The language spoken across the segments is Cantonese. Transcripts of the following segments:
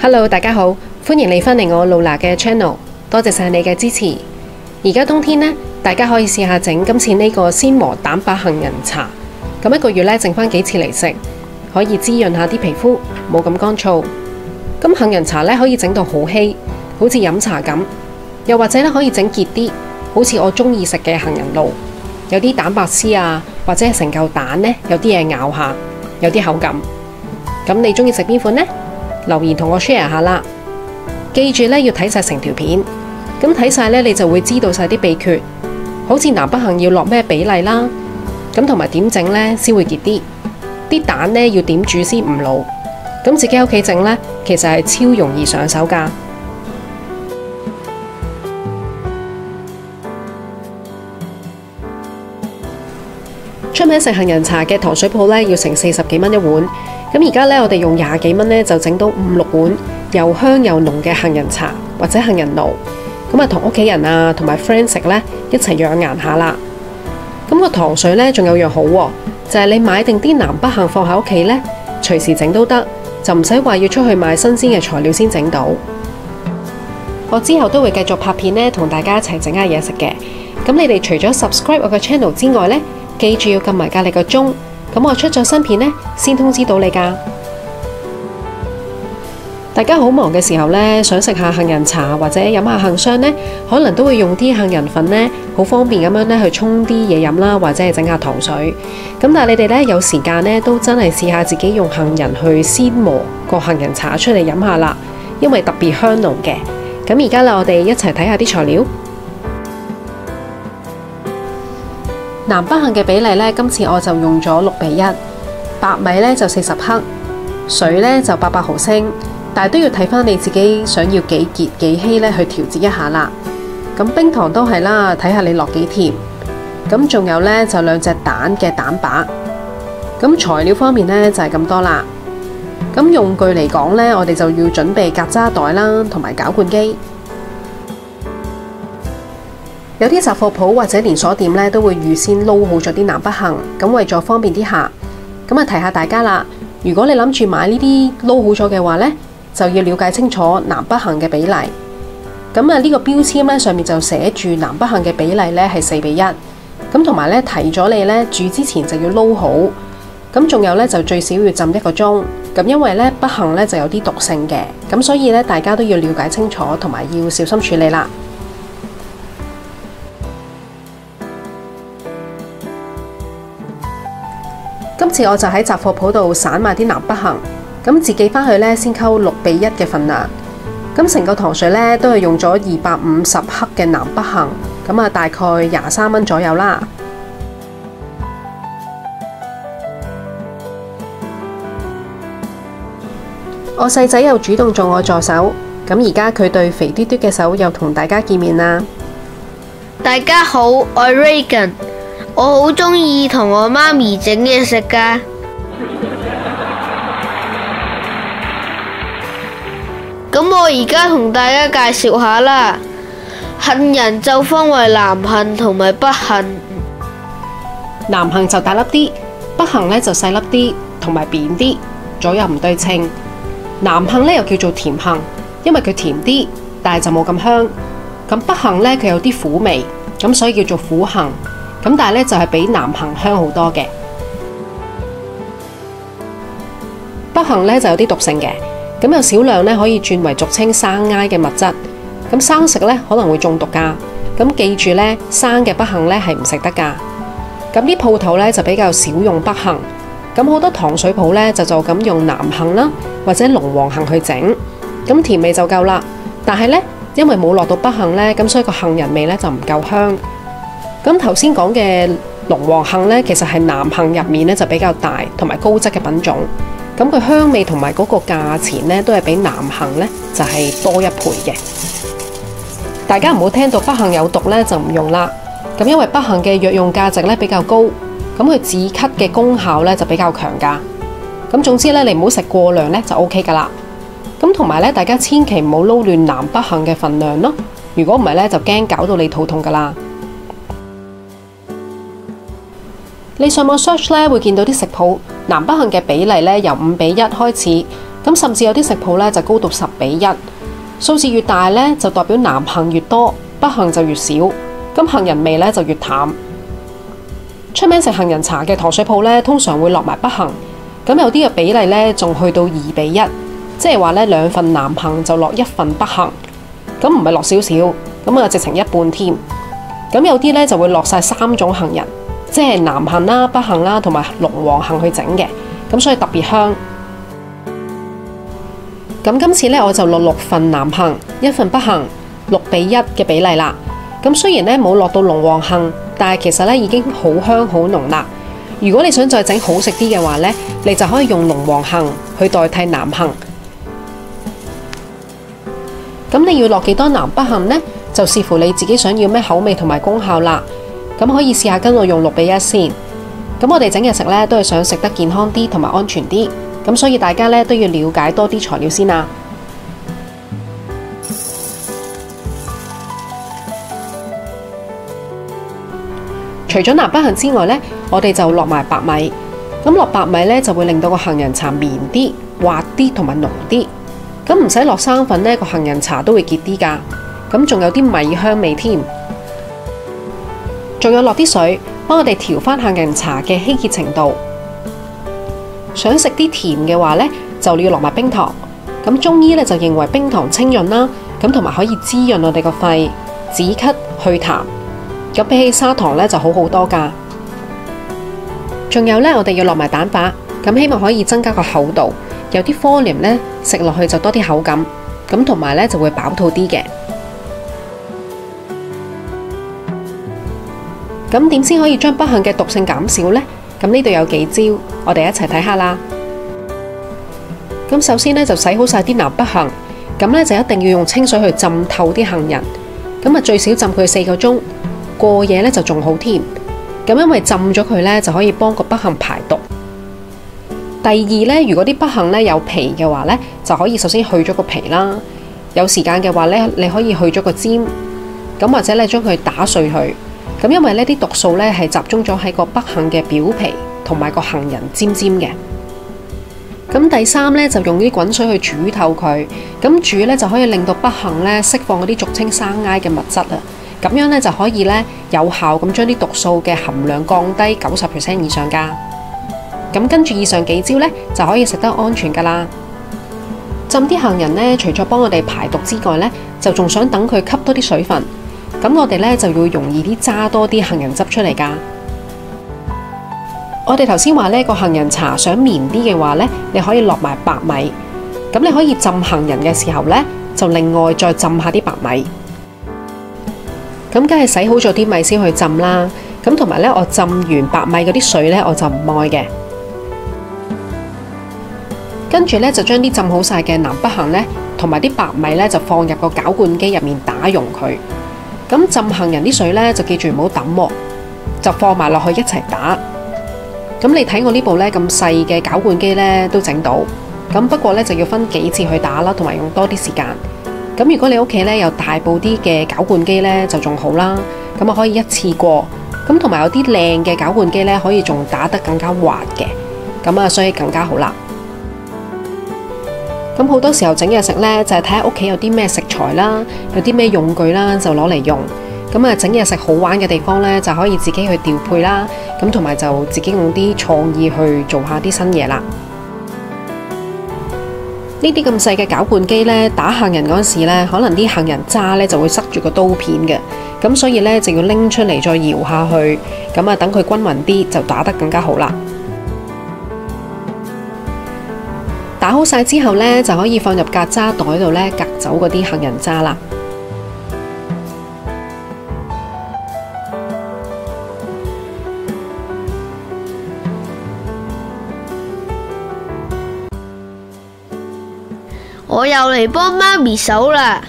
Hello， 大家好，歡迎你返嚟我露娜嘅 channel， 多謝晒你嘅支持。而家冬天呢，大家可以試下整今次呢個鮮磨蛋白杏仁茶。咁一個月呢，整返幾次嚟食，可以滋潤下啲皮膚，冇咁乾燥。咁杏仁茶呢，可以整到好稀，好似飲茶咁，又或者呢，可以整結啲，好似我中意食嘅杏仁露，有啲蛋白絲啊，或者係成嚿蛋呢，有啲嘢咬下，有啲口感。咁你中意食邊款呢？留言同我 share 下啦。記住呢，要睇晒成條片，咁睇晒呢，你就會知道晒啲秘訣，好似南北杏要落咩比例啦，咁同埋點整呢先會結啲，啲蛋呢要點煮先唔老。咁自己喺屋企整呢，其實係超容易上手㗎。出名食杏仁茶嘅糖水鋪呢，要成40幾蚊一碗。咁而家呢，我哋用20幾蚊呢，就整到5、6碗又香又濃嘅杏仁茶或者杏仁露。咁啊，同屋企人啊同埋 friend 食呢，一齊養顏下啦。咁個糖水呢，仲有樣好喎，就係你買定啲南北杏放喺屋企呢，隨時整都得，就唔使話要出去買新鮮嘅材料先整到。我之後都會繼續拍片呢，同大家一齊整下嘢食嘅。咁你哋除咗 subscribe 我個 channel 之外呢，記住要撳埋隔離個鐘，咁我出咗新片呢，先通知到你㗎。大家好忙嘅時候呢，想食下杏仁茶或者飲下杏霜呢，可能都會用啲杏仁粉呢，好方便咁樣呢去沖啲嘢飲啦，或者係整下糖水。咁但係你哋呢，有時間呢，都真係試下自己用杏仁去鮮磨個杏仁茶出嚟飲下啦，因為特別香濃嘅。咁而家啦，我哋一齊睇下啲材料。南北杏嘅比例呢，今次我就用咗6:1，白米呢就40克，水呢就800毫升，但係都要睇返你自己想要幾結幾稀呢去調節一下啦。咁冰糖都係啦，睇下你落幾甜。咁仲有呢，就2隻蛋嘅蛋白。咁材料方面呢，就係咁多啦。咁用具嚟講呢，我哋就要準備隔渣袋啦，同埋攪拌機。有啲雜貨鋪或者連鎖店呢，都會預先撈好咗啲南北杏，咁為咗方便啲客。咁啊，提下大家啦，如果你諗住買呢啲撈好咗嘅話呢，就要了解清楚南北杏嘅比例。咁啊，呢個標籤呢，上面就寫住南北杏嘅比例呢係4:1。咁同埋呢，提咗你呢，煮之前就要撈好。咁仲有呢，就最少要浸1個鐘。咁因為呢，北杏呢就有啲毒性嘅，咁所以呢，大家都要了解清楚，同埋要小心處理啦。今次我就喺雜貨鋪度散買啲南北杏，咁自己返去呢，先溝6:1嘅份量。咁成個糖水呢，都係用咗250克嘅南北杏，咁啊大概23蚊左右啦。我細仔又主動做我助手，咁而家佢對肥嘟嘟嘅手又同大家見面啦。大家好，我係 Reagan。我好鍾意同我媽咪整嘢食㗎。咁我而家同大家介紹下啦。杏仁就分為南杏同埋北杏。南杏就大粒啲，北杏呢就細粒啲，同埋扁啲，左右唔對稱。南杏呢又叫做甜杏，因為佢甜啲，但係就冇咁香。咁北杏呢，佢有啲苦味，咁所以叫做苦杏。咁但係咧就係比南杏香好多嘅。北杏咧就有啲毒性嘅，咁有少量咧可以轉為俗稱生挨嘅物質。咁生食咧可能會中毒噶。咁記住咧，生嘅北杏咧係唔食得噶。咁啲鋪頭咧就比較少用北杏，咁好多糖水鋪咧就咁用南杏啦，或者龍王杏去整，咁甜味就夠啦。但係咧因為冇落到北杏咧，咁所以個杏仁味咧就唔夠香。咁頭先講嘅龍王杏呢，其實係南杏入面呢就比較大同埋高質嘅品種，咁佢香味同埋嗰個價錢呢，都係比南杏呢就係多1倍嘅。大家唔好聽到北杏有毒呢就唔用啦，咁因為北杏嘅藥用價值呢比較高，咁佢止咳嘅功效呢就比較強噶。咁總之呢，你唔好食過量呢就 OK 噶啦。咁同埋呢，大家千祈唔好撈亂南北杏嘅份量咯，如果唔係呢，就驚搞到你肚痛噶啦。你上網 search 咧，會見到啲食譜南北杏嘅比例咧由5:1開始，咁甚至有啲食譜咧就高到10:1，數字越大咧就代表南杏越多，北杏就越少。咁杏仁味咧就越淡。出名食杏仁茶嘅糖水鋪咧，通常會落埋北杏。咁有啲嘅比例咧仲去到2:1，即係話咧2份南杏就落1份北杏。咁唔係落少少，咁啊直情一半添。咁有啲咧就會落晒3種杏仁，即係南杏啦、北杏啦同埋龍王杏去整嘅。咁所以特別香。咁今次咧我就落6份南杏，1份北杏，6:1嘅比例啦。咁雖然咧冇落到龍王杏，但係其實咧已經好香好濃啦。如果你想再整好食啲嘅話咧，你就可以用龍王杏去代替南杏。咁你要落幾多南北杏呢？就視乎你自己想要咩口味同埋功效啦。咁可以試下跟我用6:1先。咁我哋整日食咧都係想食得健康啲同埋安全啲，咁所以大家咧都要了解多啲材料先啦。除咗南北杏之外咧，我哋就落埋白米。咁落白米咧就會令到個杏仁茶綿啲、滑啲同埋濃啲。咁唔使落生粉呢，個杏仁茶都會結啲㗎。咁仲有啲米香味添。仲有落啲水，幫我哋調翻杏仁茶嘅稀結程度。想食啲甜嘅話呢，就要落埋冰糖。咁中醫咧就認為冰糖清潤啦，咁同埋可以滋潤我哋個肺、止咳、去痰。咁比起砂糖咧就好好多㗎。仲有咧，我哋要落埋蛋白，咁希望可以增加個厚度，有啲顆粒咧食落去就多啲口感，咁同埋咧就會飽肚啲嘅。咁點先可以將北杏嘅毒性減少呢？咁呢度有幾招，我哋一齊睇下啦。咁首先咧就洗好晒啲南北杏，咁咧就一定要用清水去浸透啲杏仁，咁啊最少浸佢4個鐘。過夜咧就仲好添，咁因為浸咗佢咧就可以幫個北杏排毒。第二咧，如果啲北杏咧有皮嘅話咧，就可以首先去咗個皮啦。有時間嘅話咧，你可以去咗個尖，咁或者咧將佢打碎佢。咁因為呢啲毒素咧係集中咗喺個北杏嘅表皮同埋個杏仁尖尖嘅。咁第三咧就用啲滾水去煮透佢，咁煮咧就可以令到北杏咧釋放嗰啲俗稱生挨嘅物質啊。咁樣咧就可以咧有效咁將啲毒素嘅含量降低90% 以上㗎。咁跟住以上幾招咧就可以食得安全㗎啦。浸啲杏仁咧，除咗幫我哋排毒之外咧，就仲想等佢吸多啲水分。咁我哋咧就要容易啲揸多啲杏仁汁出嚟㗎。我哋頭先話呢個杏仁茶想綿啲嘅話咧，你可以落埋白米。咁你可以浸杏仁嘅時候咧，就另外再浸下啲白米。咁梗係洗好咗啲米先去浸啦。咁同埋咧，我浸完白米嗰啲水咧，我就唔愛嘅。跟住咧就將啲浸好晒嘅南北杏咧，同埋啲白米咧就放入個攪拌機入面打溶佢。咁浸杏仁啲水咧就記住唔好抌喎，就放埋落去一齊打。咁你睇我呢部咧咁細嘅攪拌機咧都整到。咁不過咧就要分幾次去打啦，同埋用多啲時間。咁如果你屋企咧有大部啲嘅攪拌機咧就仲好啦，咁啊可以一次過，咁同埋有啲靚嘅攪拌機咧可以仲打得更加滑嘅，咁啊所以更加好啦。咁好多時候整嘢食咧就係睇下屋企有啲咩食材啦，有啲咩用具啦就攞嚟用。咁啊整嘢食好玩嘅地方咧就可以自己去調配啦，咁同埋就自己用啲創意去做下啲新嘢啦。呢啲咁細嘅攪拌機咧，打杏仁嗰陣時咧，可能啲杏仁渣咧就會塞住個刀片嘅，咁所以咧就要拎出嚟再搖下去，咁啊等佢均勻啲，就打得更加好啦。打好晒之後咧，就可以放入隔渣袋度咧，隔走嗰啲杏仁渣啦。我又嚟幫媽咪手啦！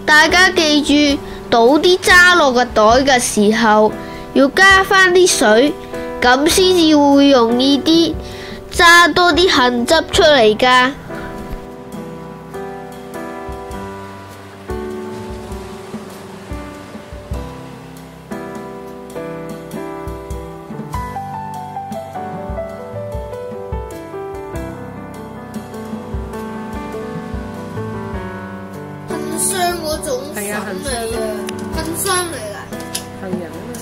大家記住，倒啲渣落個袋嘅時候，要加返啲水，咁先至會容易啲揸多啲杏汁出嚟㗎。種係啊粉嚟嘅，噴霜嚟㗎。杏仁啊嘛，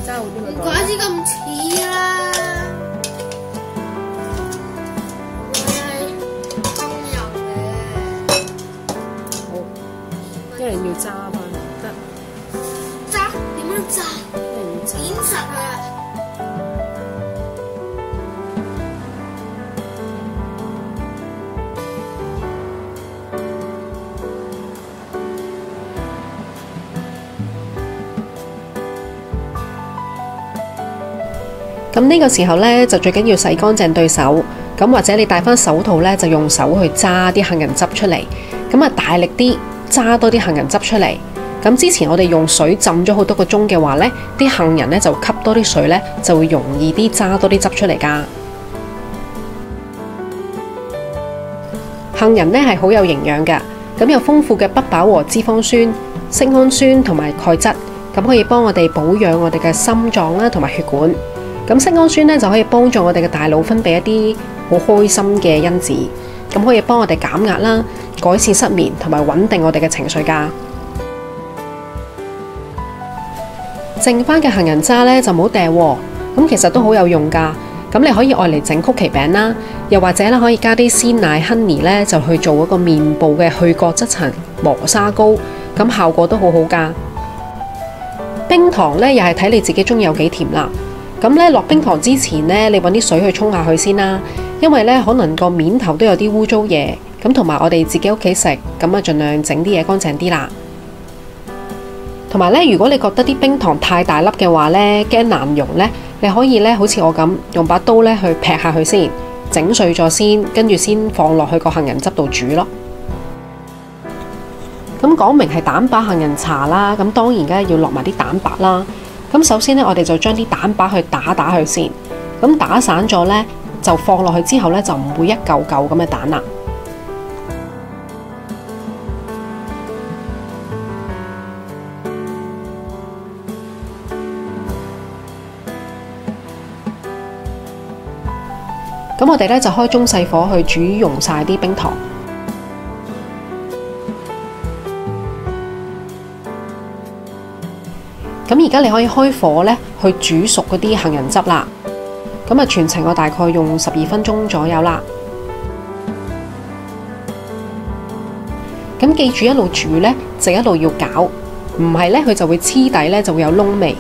揸好啲唔個怪之咁似啦。一人要揸翻得，揸點樣揸？一人要揸。剪實佢啊！咁呢個時候呢，就最緊要洗乾淨對手，咁或者你戴翻手套呢，就用手去揸啲杏仁汁出嚟，咁啊大力啲揸多啲杏仁汁出嚟。咁之前我哋用水浸咗好多個鐘嘅話呢，啲杏仁呢就吸多啲水呢，就會容易啲揸多啲汁出嚟噶。杏仁呢係好有營養嘅，咁有豐富嘅不飽和脂肪酸、色氨酸同埋鈣質，咁可以幫我哋保養我哋嘅心臟啦同埋血管。咁色氨酸咧就可以幫助我哋嘅大腦分泌一啲好開心嘅因子，咁可以幫我哋減壓啦、改善失眠同埋穩定我哋嘅情緒㗎。剩翻嘅杏仁渣咧就唔好掉喎，咁其實都好有用㗎。咁你可以愛嚟整曲奇餅啦，又或者咧可以加啲鮮奶 honey 咧就去做一個面部嘅去角質層磨砂膏，咁效果都好好㗎。冰糖咧又係睇你自己中意有幾甜啦。咁咧落冰糖之前咧，你揾啲水去沖下佢先啦，因為咧可能個面頭都有啲污糟嘢，咁同埋我哋自己屋企食，咁啊盡量整啲嘢乾淨啲啦。同埋咧，如果你覺得啲冰糖太大粒嘅話咧，驚難溶咧，你可以咧好似我咁用把刀咧去劈下佢先，整碎咗先，跟住先放落去個杏仁汁度煮咯。咁講明係蛋白杏仁茶啦，咁當然梗係要落埋啲蛋白啦。咁首先咧，我哋就將啲蛋白去打佢先，咁打散咗咧，就放落去之後咧，就唔會一嚿嚿咁嘅蛋啦。咁我哋咧就開中細火去煮溶晒啲冰糖。咁而家你可以開火咧去煮熟嗰啲杏仁汁啦。咁啊，全程我大概用12分鐘左右啦。咁記住一路煮咧，就一路要攪，唔係咧佢就會黐底咧，就會有燶味。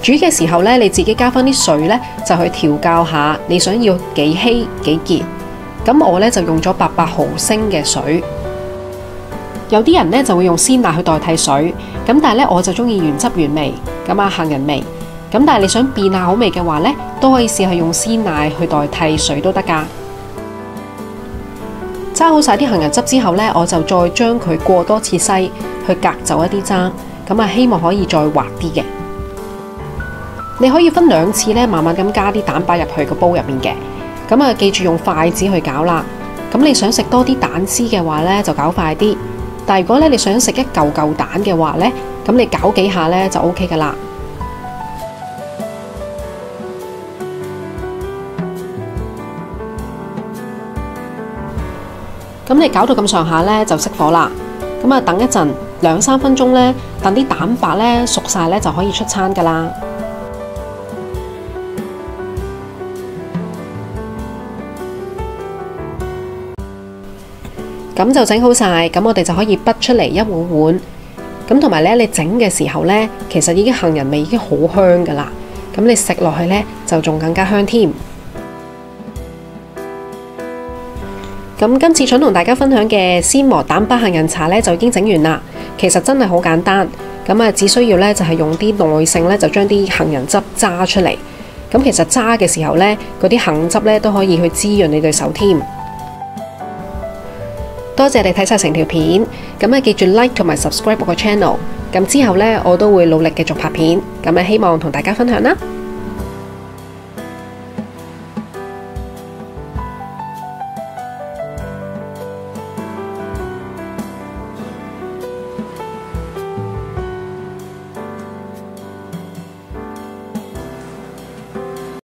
煮嘅時候咧，你自己加翻啲水咧，就去調校下你想要幾稀幾結。咁我咧就用咗800毫升嘅水。有啲人咧就會用鮮奶去代替水，咁但係咧我就中意原汁原味，咁啊杏仁味。咁但係你想變下口味嘅話咧，都可以試下用鮮奶去代替水都得㗎。揸好晒啲杏仁汁之後咧，我就再將佢過多次篩去隔走一啲渣，咁啊希望可以再滑啲嘅。你可以分2次咧，慢慢咁加啲蛋白入去個煲入面嘅。咁啊記住用筷子去攪啦。咁你想食多啲蛋絲嘅話咧，就攪快啲。但係如果咧你想食一嚿嚿蛋嘅話咧，咁你攪幾下咧就 OK 噶啦。咁你攪到咁上下咧就熄火啦。咁啊等一陣2-3分鐘咧，等啲蛋白咧熟晒咧就可以出餐噶啦。咁就整好晒，咁我哋就可以滗出嚟一碗。咁同埋咧，你整嘅時候咧，其實已經杏仁味已經好香噶啦。咁你食落去咧，就仲更加香添。咁今次想同大家分享嘅鮮磨蛋白杏仁茶咧，就已經整完啦。其實真係好簡單。咁啊，只需要咧就係用啲耐性咧，就將啲杏仁汁揸出嚟。咁其實揸嘅時候咧，嗰啲杏汁咧都可以去滋潤你對手添。多謝你睇晒成條片，咁啊記住 like 同埋 subscribe 我個 channel，咁之後呢，我都會努力繼續拍片，咁啊希望同大家分享啦。